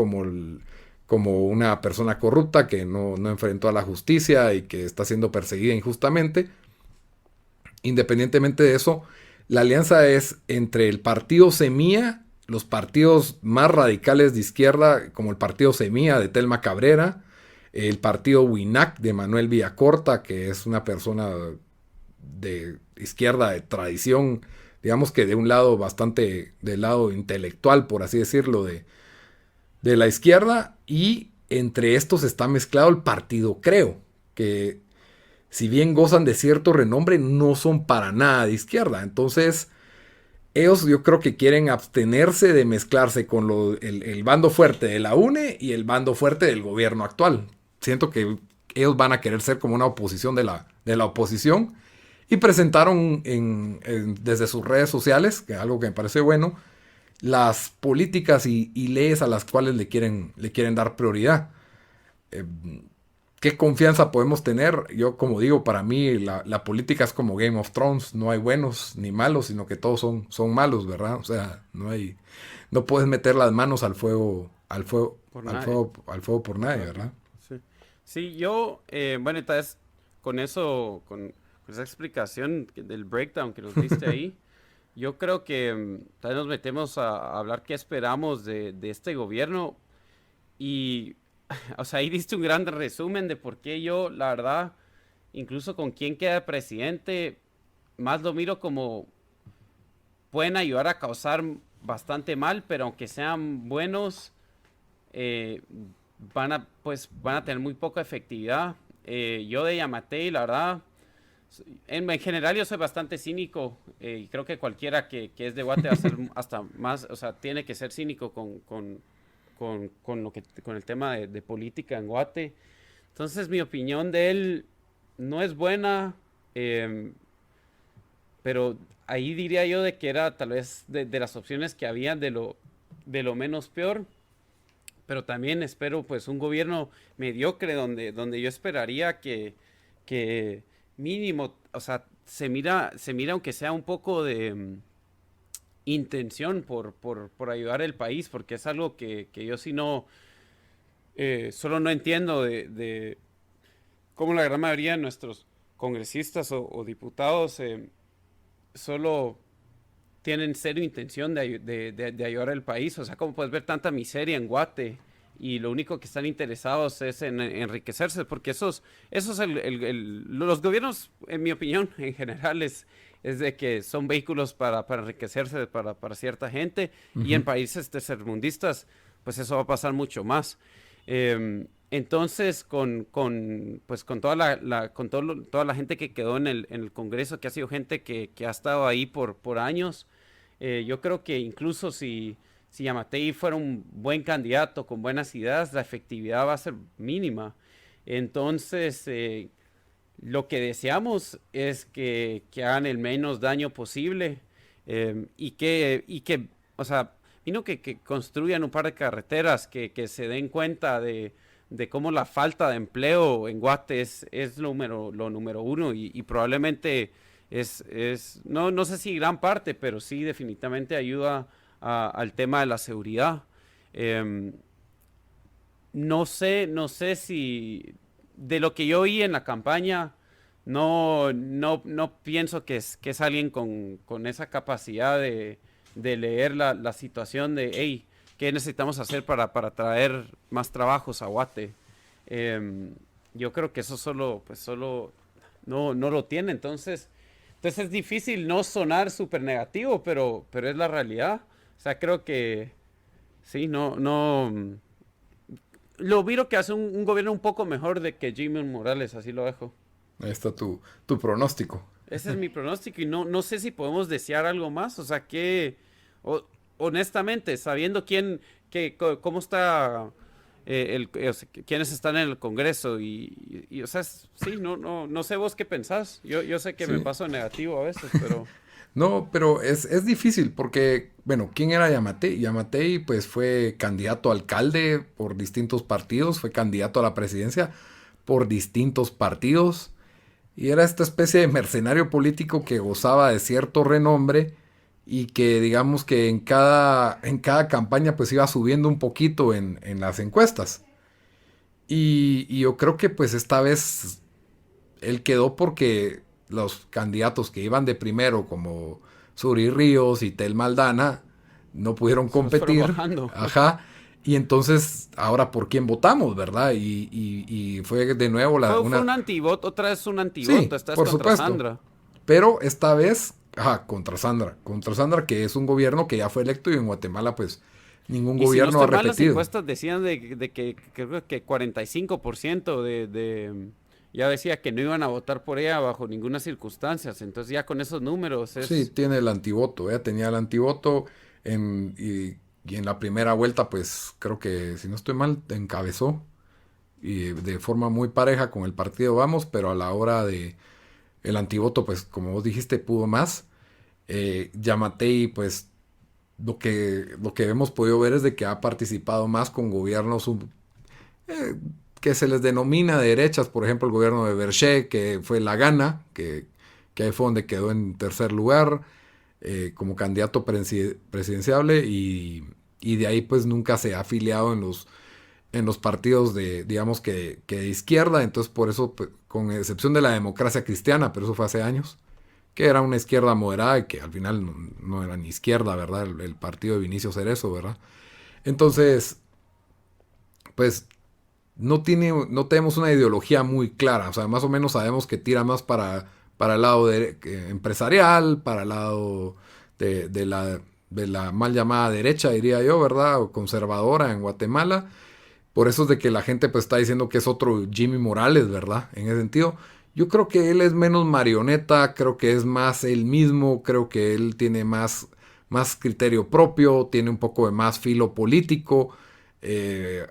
como una persona corrupta que no enfrentó a la justicia y que está siendo perseguida injustamente. Independientemente de eso, la alianza es entre el partido Semilla, los partidos más radicales de izquierda, como el partido Semilla de Telma Cabrera, el partido WINAC de Manuel Villacorta, que es una persona de izquierda de tradición, digamos que de un lado bastante del lado intelectual, por así decirlo, de la izquierda, y entre estos está mezclado el partido Creo, que si bien gozan de cierto renombre, no son para nada de izquierda. Entonces, ellos yo creo que quieren abstenerse de mezclarse con el bando fuerte de la UNE y el bando fuerte del gobierno actual. Siento que ellos van a querer ser como una oposición de la oposición, y presentaron desde sus redes sociales, que es algo que me parece bueno, las políticas y leyes a las cuales le quieren dar prioridad. Eh, ¿Qué confianza podemos tener? Yo, como digo, para mí la política es como Game of Thrones. No hay buenos ni malos, sino que todos son malos, ¿verdad? O sea, no puedes meter las manos al fuego por nadie, ¿verdad? Sí, sí, yo, bueno, entonces con eso, con esa explicación del breakdown que nos diste ahí, yo creo que tal vez nos metemos a hablar qué esperamos de este gobierno. Y, o sea, ahí diste un gran resumen de por qué yo, la verdad, incluso con quien queda presidente, más lo miro como pueden ayudar a causar bastante mal, pero aunque sean buenos, eh, van a tener muy poca efectividad. Yo de Yamatei, la verdad, en general yo soy bastante cínico, y creo que cualquiera que es de Guate va a ser hasta más, o sea, tiene que ser cínico con el tema de política en Guate. Entonces mi opinión de él no es buena, eh, pero ahí diría yo de que era tal vez de las opciones que había de lo menos peor. Pero también espero pues un gobierno mediocre donde yo esperaría que mínimo, o sea, se mira aunque sea un poco de intención por ayudar al país, porque es algo que yo sí no, solo no entiendo de cómo la gran mayoría de nuestros congresistas o diputados solo tienen serio intención de ayudar al país. O sea, como puedes ver tanta miseria en Guate y lo único que están interesados es en enriquecerse, porque esos los gobiernos, en mi opinión, en general, es de que son vehículos para enriquecerse para cierta gente, y en Ujú. países tercermundistas, pues eso va a pasar mucho más. Entonces, pues, con toda la gente que quedó en el Congreso, que ha sido gente que ha estado ahí por años, yo creo que incluso si Yamatei fuera un buen candidato con buenas ideas, la efectividad va a ser mínima. Entonces, lo que deseamos es que hagan el menos daño posible, y que, o sea, vino que construyan un par de carreteras, que se den cuenta de cómo la falta de empleo en Guate es lo número uno, y probablemente no sé si gran parte, pero sí definitivamente ayuda al tema de la seguridad. Em, no sé si de lo que yo oí en la campaña, no pienso que es alguien con esa capacidad de leer la situación de, hey, ¿qué necesitamos hacer para traer más trabajos a Guate? Em, yo creo que eso solo no lo tiene. Entonces es difícil no sonar súper negativo, pero es la realidad. O sea, creo que sí, no. Lo miro que hace un gobierno un poco mejor de que Jimmy Morales, así lo dejo. Ahí está tu pronóstico. Ese es mi pronóstico, y no sé si podemos desear algo más. O sea, o- honestamente, sabiendo cómo está, o sea, quiénes están en el Congreso, o sea, sí, no sé vos qué pensás. Yo sé que me Sí. paso negativo a veces, pero No, pero es difícil porque, bueno, ¿quién era Yamatei? Yamatei pues fue candidato a alcalde por distintos partidos, fue candidato a la presidencia por distintos partidos, y era esta especie de mercenario político que gozaba de cierto renombre y que digamos que en cada campaña pues iba subiendo un poquito en las encuestas. Y yo creo que pues esta vez él quedó porque los candidatos que iban de primero, como Suri Ríos y Tel Maldana, no pudieron Se los fueron competir. bajando. Ajá. Y entonces, ahora por quién votamos, ¿verdad? Y fue de nuevo Fue una... un antivoto, otra vez un antivoto. Sí, Esta es por contra supuesto. Sandra. Pero esta vez, ajá, contra Sandra. Contra Sandra, que es un gobierno que ya fue electo y en Guatemala, pues, ningún Y si no gobierno ha estoy mal, las repetido. encuestas decían de que creo que 45% ya decía que no iban a votar por ella bajo ninguna circunstancia. Entonces ya con esos números Sí, es... tiene el antivoto, tenía el antivoto y en la primera vuelta, pues creo que, si no estoy mal, encabezó y de forma muy pareja con el partido Vamos, pero a la hora de el antivoto, pues como vos dijiste, pudo más. Yamatei, pues lo que hemos podido ver es de que ha participado más con gobiernos eh, que se les denomina de derechas, por ejemplo el gobierno de Berché, que fue la Gana, que ahí fue donde quedó en tercer lugar como candidato presidenciable y de ahí pues nunca se ha afiliado en los partidos de, digamos que de izquierda, entonces por eso, pues, con excepción de la democracia cristiana, pero eso fue hace años, que era una izquierda moderada y que al final no era ni izquierda, ¿verdad? El partido de Vinicio Cerezo, ¿verdad? Entonces, pues no tenemos una ideología muy clara, o sea, más o menos sabemos que tira más para el lado empresarial, para el lado de la mal llamada derecha, diría yo, ¿verdad? O conservadora en Guatemala. Por eso es de que la gente pues está diciendo que es otro Jimmy Morales, ¿verdad? En ese sentido, yo creo que él es menos marioneta, creo que es más él mismo, creo que él tiene más criterio propio, tiene un poco de más filo político,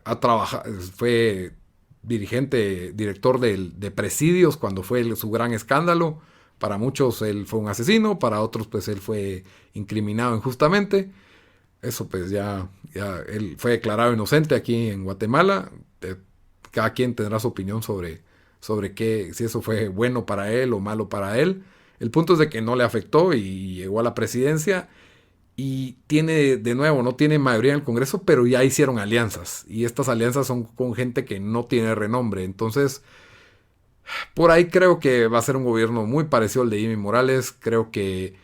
ha trabajado, fue dirigente, director de Presidios cuando fue su gran escándalo. Para muchos él fue un asesino, para otros pues él fue incriminado injustamente. Eso pues ya él fue declarado inocente aquí en Guatemala. Cada quien tendrá su opinión sobre si eso fue bueno para él o malo para él. El punto es de que no le afectó y llegó a la presidencia y tiene, de nuevo, no tiene mayoría en el Congreso, pero ya hicieron alianzas. Y estas alianzas son con gente que no tiene renombre. Entonces, por ahí creo que va a ser un gobierno muy parecido al de Jimmy Morales. Creo que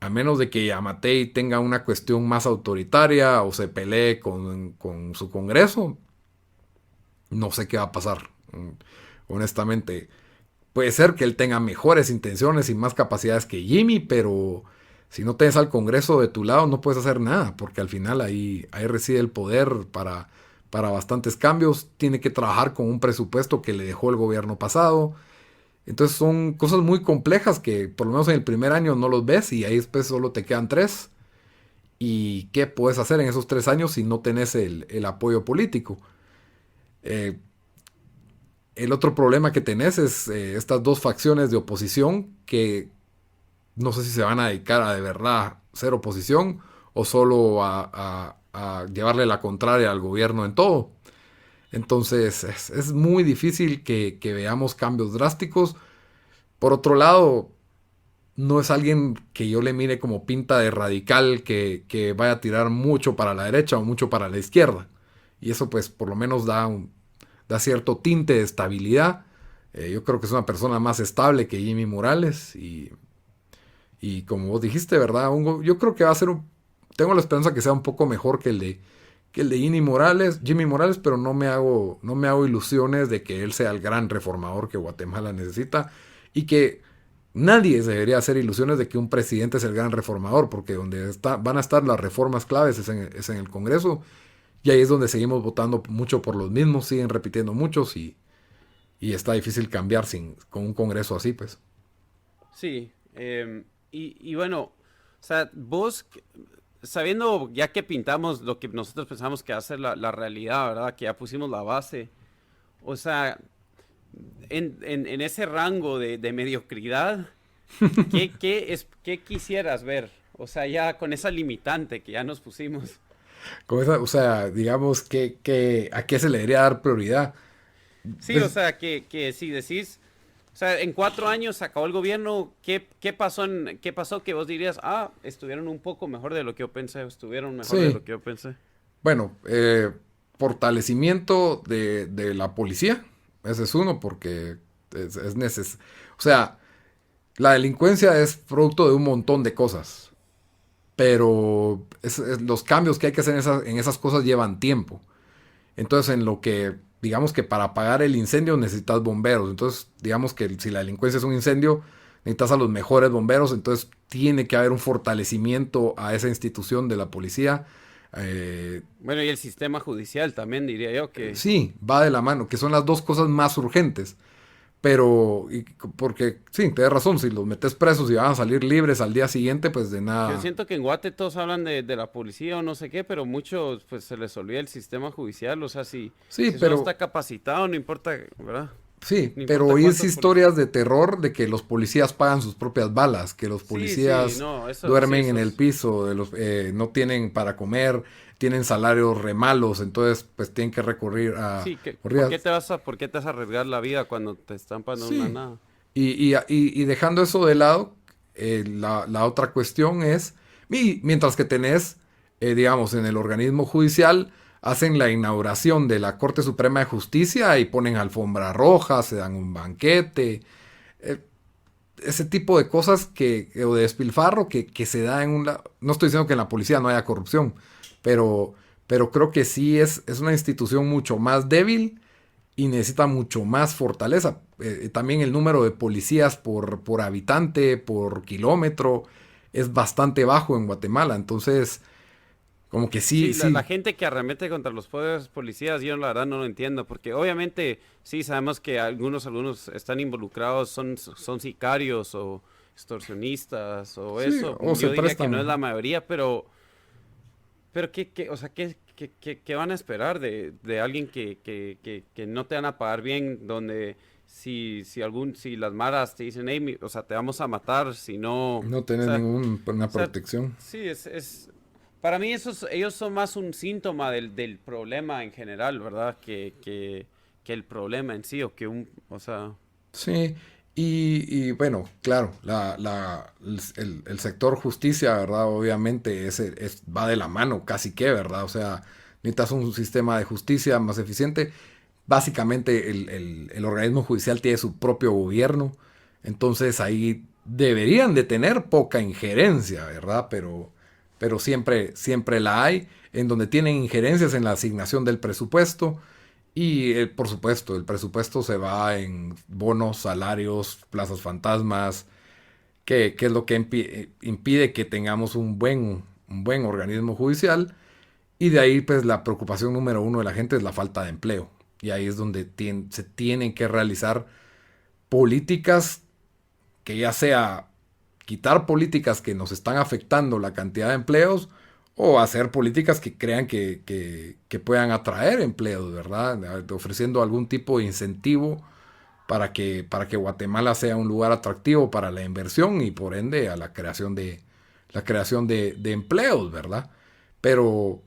a menos de que Yamatei tenga una cuestión más autoritaria o se pelee con su Congreso, no sé qué va a pasar. Honestamente, puede ser que él tenga mejores intenciones y más capacidades que Jimmy, pero si no tienes al Congreso de tu lado no puedes hacer nada, porque al final ahí reside el poder para bastantes cambios. Tiene que trabajar con un presupuesto que le dejó el gobierno pasado. Entonces son cosas muy complejas que por lo menos en el primer año no los ves y ahí después solo te quedan 3. ¿Y qué puedes hacer en esos 3 años si no tenés el apoyo político? Eh, el otro problema que tenés es estas dos facciones de oposición que no sé si se van a dedicar a de verdad ser oposición o solo a llevarle la contraria al gobierno en todo. Entonces es muy difícil que veamos cambios drásticos. Por otro lado, no es alguien que yo le mire como pinta de radical que vaya a tirar mucho para la derecha o mucho para la izquierda. Y eso pues por lo menos da cierto tinte de estabilidad. Yo creo que es una persona más estable que Jimmy Morales y como vos dijiste, ¿verdad? Yo creo que va a ser tengo la esperanza que sea un poco mejor que el de Jimmy Morales, pero no me hago ilusiones de que él sea el gran reformador que Guatemala necesita y que nadie se debería hacer ilusiones de que un presidente es el gran reformador, porque donde van a estar las reformas claves es en el Congreso y ahí es donde seguimos votando mucho por los mismos, siguen repitiendo muchos y está difícil cambiar con un Congreso así, pues. Sí, y bueno, o sea, vos, sabiendo ya que pintamos lo que nosotros pensamos que va a ser la realidad, ¿verdad? Que ya pusimos la base, o sea, en ese rango de mediocridad, ¿qué quisieras ver? O sea, ya con esa limitante que ya nos pusimos. O sea, digamos a qué se le debería dar prioridad. Sí, o Pues, sea, que si decís, o sea, en 4 años se acabó el gobierno, ¿qué pasó que vos dirías, estuvieron un poco mejor de lo que yo pensé, estuvieron mejor de sí, lo que yo pensé? bueno, fortalecimiento de la policía. Ese es uno, porque es necesario. O sea, la delincuencia es producto de un montón de cosas, pero los cambios que hay que hacer en esas cosas llevan tiempo. Entonces, en lo que, digamos que para apagar el incendio necesitas bomberos. Entonces, digamos que si la delincuencia es un incendio, necesitas a los mejores bomberos. Entonces, tiene que haber un fortalecimiento a esa institución de la policía. Bueno, y el sistema judicial también, diría yo que... Sí, va de la mano, que son las dos cosas más urgentes. Pero, porque sí, tienes razón, si los metes presos y van a salir libres al día siguiente, pues de Yo nada. siento que en Guate todos hablan de la policía o no sé qué, pero muchos pues se les olvida el sistema judicial, o sea, Sí, si eso no pero está capacitado, no importa, ¿verdad? sí, No pero importa oís cuántos policías. historias de terror de que los policías pagan sus propias balas, que los Sí, sí, policías no, eso, sí, duermen en eso el es... piso, no tienen para comer, tienen salarios re malos, entonces pues tienen que recurrir a Sí, que, corridas. por qué te vas a arriesgar la vida cuando te están pagando una Sí, nada? y dejando eso de lado, la otra cuestión es, mientras que tenés, digamos, en el organismo judicial, hacen la inauguración de la Corte Suprema de Justicia y ponen alfombra roja, se dan un banquete, eh, ese tipo de cosas o de despilfarro que se da en no estoy diciendo que en la policía no haya corrupción, pero, pero creo que sí es una institución mucho más débil y necesita mucho más fortaleza. También el número de policías por habitante, por kilómetro, es bastante bajo en Guatemala. Entonces, como que sí, Sí, la sí, gente que arremete contra los poderes policías, yo la verdad no lo entiendo, porque obviamente sí sabemos que algunos están involucrados, son sicarios o extorsionistas o sí, eso. o se Yo diría que no es la prestan. mayoría, pero o sea, qué van a esperar de alguien que no te van a pagar bien, donde si las maras te dicen, hey, o sea, te vamos a matar, si no, o No tener sea, ninguna o sea, protección. sí, para mí ellos son más un síntoma del problema en general, ¿verdad? Que el problema en sí, o sea, Sí, y bueno, claro, el sector justicia, ¿verdad? Obviamente va de la mano, casi que, ¿verdad? O sea, necesitas un sistema de justicia más eficiente. Básicamente el organismo judicial tiene su propio gobierno, entonces ahí deberían de tener poca injerencia, ¿verdad? Pero siempre la hay, en donde tienen injerencias en la asignación del presupuesto y por supuesto, el presupuesto se va en bonos, salarios, plazas fantasmas, que es lo que impide que tengamos un buen organismo judicial. Y de ahí, pues, la preocupación número uno de la gente es la falta de empleo. Y ahí es donde se tienen que realizar políticas que ya sea quitar políticas que nos están afectando la cantidad de empleos o hacer políticas que crean que puedan atraer empleos, ¿verdad? Ofreciendo algún tipo de incentivo para que Guatemala sea un lugar atractivo para la inversión y por ende a la creación de empleos, ¿verdad? Pero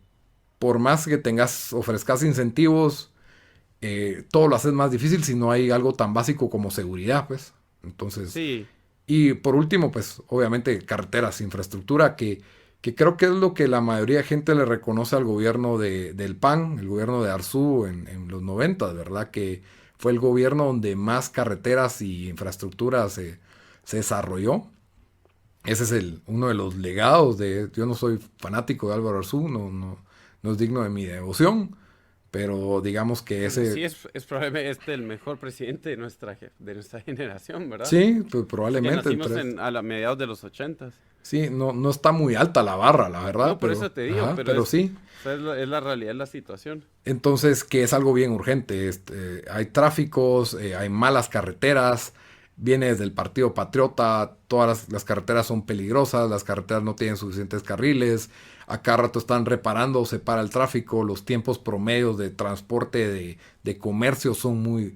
por más que ofrezcas incentivos, todo lo haces más difícil si no hay algo tan básico como seguridad, pues. Entonces, sí, y por último, pues obviamente carreteras, infraestructura, que creo que es lo que la mayoría de gente le reconoce al gobierno del PAN, el gobierno de Arzú en los 90, ¿verdad? Que fue el gobierno donde más carreteras y infraestructura se desarrolló. Ese es uno de los legados de... Yo no soy fanático de Álvaro Arzú, no es digno de mi devoción, pero digamos que bueno, ese... sí es probablemente el mejor presidente de nuestra generación, ¿verdad? Sí, pues Porque probablemente nacimos a la mediados de los ochentas. Sí, no está muy alta la barra, la verdad, No, por eso te digo, pero sí. o sea, es la realidad, es la situación. Entonces, que es algo bien urgente. Hay tráficos, hay malas carreteras, viene desde el Partido Patriota, todas las carreteras son peligrosas, las carreteras no tienen suficientes carriles, a cada rato están reparando, se para el tráfico, los tiempos promedios de transporte de comercio son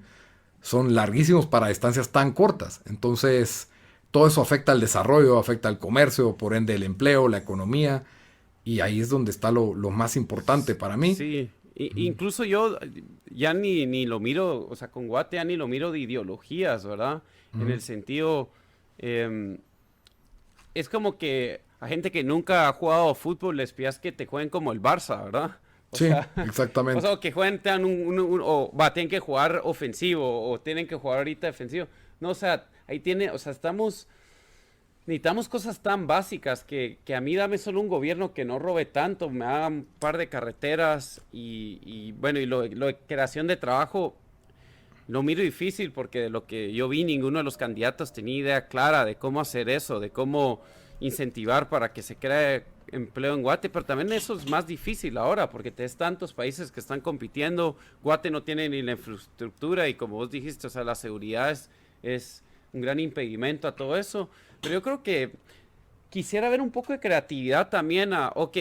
larguísimos para distancias tan cortas. Entonces, todo eso afecta al desarrollo, afecta al comercio, por ende el empleo, la economía, y ahí es donde está lo más importante para mí. Sí, incluso yo ya ni lo miro, o sea, con Guate ya ni lo miro de ideologías, ¿verdad? En el sentido, em, es como que a gente que nunca ha jugado fútbol les pidas que te jueguen como el Barça, ¿verdad? O Sí, sea, o exactamente. sea, que jueguen, tienen que jugar ofensivo o tienen que jugar ahorita defensivo. No, o sea, ahí tiene, o sea, necesitamos cosas tan básicas que a mí dame solo un gobierno que no robe tanto, me haga un par de carreteras bueno, y lo de creación de trabajo lo miro difícil porque de lo que yo vi ninguno de los candidatos tenía idea clara de cómo hacer eso, de cómo incentivar para que se cree empleo en Guate, pero también eso es más difícil ahora porque tenés tantos países que están compitiendo, Guate no tiene ni la infraestructura y como vos dijiste, o sea, la seguridad es un gran impedimento a todo eso, pero yo creo que quisiera ver un poco de creatividad también ok,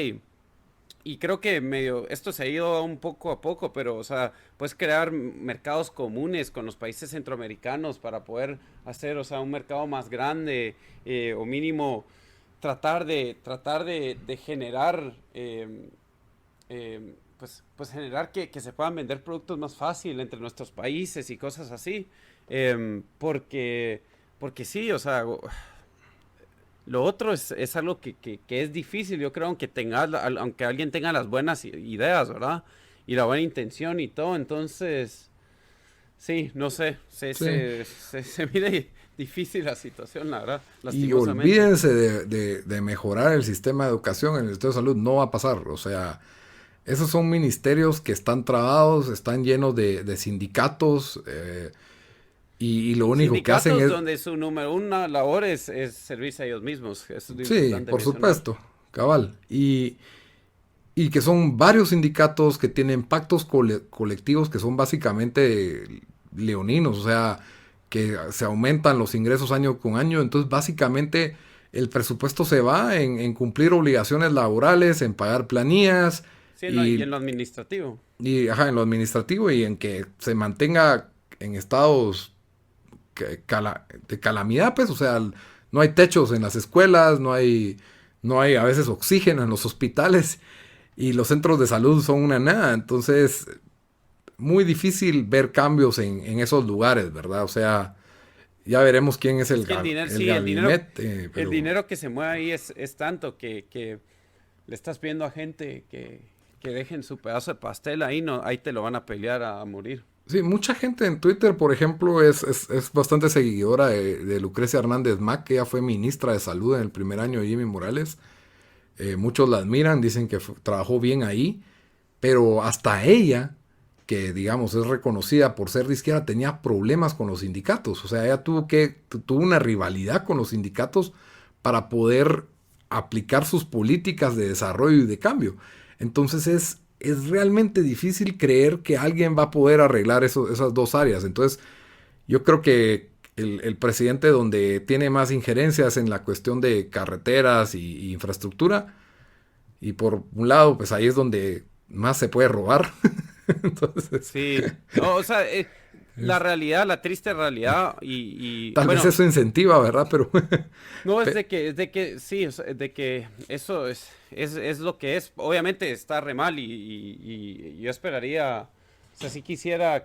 y creo que medio, esto se ha ido un poco a poco, pero, o sea, puedes crear mercados comunes con los países centroamericanos para poder hacer, o sea, un mercado más grande, o mínimo tratar de generar, pues generar que se puedan vender productos más fácil entre nuestros países y cosas así. Porque sí, o sea, lo otro es algo que es difícil, yo creo, aunque alguien tenga las buenas ideas, ¿verdad? Y la buena intención y todo, entonces, sí, no sé, Sí. se mire difícil la situación, la verdad, Y lastimosamente. olvídense de mejorar el sistema de educación en el sistema de salud, no va a pasar. O sea, esos son ministerios que están trabados, están llenos de sindicatos y lo único que hacen Sindicatos es, donde su número una labor es servirse a ellos mismos, eso es lo sí, importante por mencionar. supuesto, cabal. Y que son varios sindicatos que tienen pactos colectivos que son básicamente leoninos, o sea, que se aumentan los ingresos año con año. Entonces, básicamente, el presupuesto se va en cumplir obligaciones laborales, en pagar planillas Sí, y y, en lo administrativo. ajá, en lo administrativo y en que se mantenga en estados de calamidad, pues, o sea, no hay techos en las escuelas, no hay a veces oxígeno en los hospitales y los centros de salud son una nada. Entonces, muy difícil ver cambios en esos lugares, ¿verdad? O sea, ya veremos quién es Es que el dinero, el sí, gabinete, el pero dinero que se mueve ahí es tanto que le estás pidiendo a gente que dejen su pedazo de pastel ahí, no, ahí te lo van a pelear a morir. sí, mucha gente en Twitter, por ejemplo, es bastante seguidora de Lucrecia Hernández Mac, que ella fue ministra de Salud en el primer año de Jimmy Morales. Muchos la admiran, dicen que trabajó bien ahí, pero hasta ella, que digamos es reconocida por ser de izquierda, tenía problemas con los sindicatos. O sea, ella tuvo una rivalidad con los sindicatos para poder aplicar sus políticas de desarrollo y de cambio. Entonces es realmente difícil creer que alguien va a poder arreglar esas dos áreas. Entonces yo creo que el presidente donde tiene más injerencias en la cuestión de carreteras y infraestructura, y por un lado, pues ahí es donde más se puede robar. Entonces, Sí, no, o sea, la es- realidad, la triste realidad tal vez bueno, eso incentiva, ¿verdad? Pero no pe- es de que, sí, o sea, de que eso es lo que es. Obviamente está re mal y yo esperaría, o sea, sí quisiera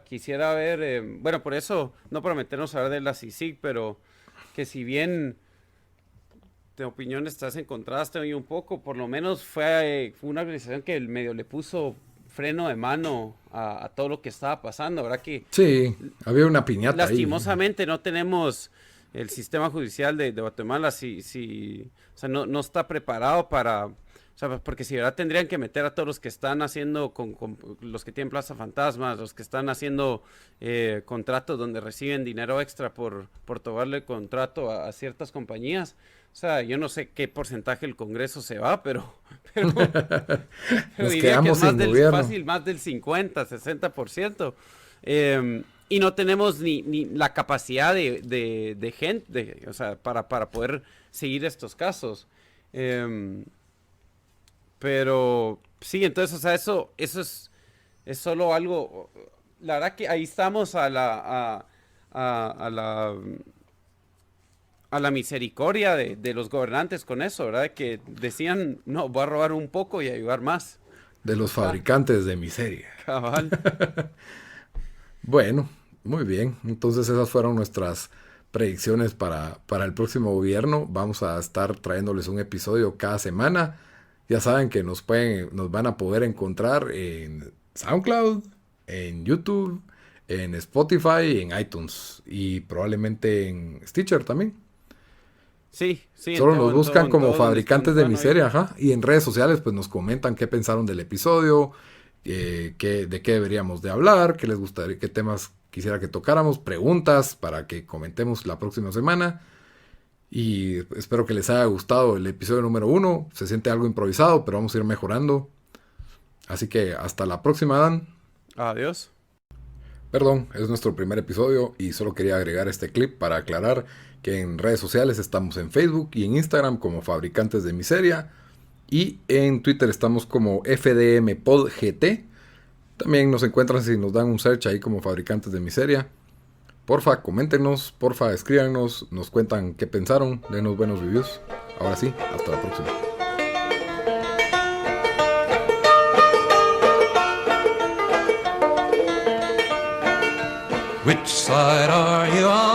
ver, bueno, por eso, no para meternos a hablar de la CICIG, pero que si bien de opiniones estás encontradas, te oí un poco, por lo menos fue una organización que el medio le puso freno de mano a todo lo que estaba pasando, ¿verdad? Que sí, había una piñata ahí. lastimosamente no tenemos el sistema judicial de Guatemala, o sea, no está preparado para, o sea, porque si verdad tendrían que meter a todos los que están haciendo, con los que tienen Plaza Fantasmas, los que están haciendo contratos donde reciben dinero extra por tomarle contrato a ciertas compañías. O sea, yo no sé qué porcentaje del Congreso se va, pero, pero Nos diría que es quedamos sin gobierno. fácil, más del 50, 60%. Y no tenemos ni la capacidad de gente, o sea, para poder seguir estos casos. Eh, pero sí, entonces, o sea, eso es solo algo. La verdad que ahí estamos a la a la misericordia de los gobernantes con eso, ¿verdad? Que decían, no, voy a robar un poco y ayudar más. De Y ya los está, fabricantes de miseria. cabal. Bueno, muy bien. Entonces esas fueron nuestras predicciones para el próximo gobierno. Vamos a estar trayéndoles un episodio cada semana. Ya saben que nos van a poder encontrar en SoundCloud, en YouTube, en Spotify, en iTunes y probablemente en Stitcher también. Sí, sí, Solo nos buscan en como todo donde fabricantes de puedan miseria, oírnos. ajá. Y en redes sociales pues nos comentan qué pensaron del episodio, de qué deberíamos de hablar, qué les gustaría, qué temas quisiera que tocáramos, preguntas para que comentemos la próxima semana. Y espero que les haya gustado el episodio número 1. Se siente algo improvisado, pero vamos a ir mejorando. Así que hasta la próxima, Dan. Adiós. Perdón, es nuestro primer episodio y solo quería agregar este clip para aclarar que en redes sociales estamos en Facebook y en Instagram como Fabricantes de Miseria y en Twitter estamos como FDMPodGT. También nos encuentran si nos dan un search ahí como Fabricantes de Miseria. Porfa, coméntenos, porfa, escríbanos, nos cuentan qué pensaron, denos buenos reviews. Ahora sí, hasta la próxima. Which side are you on?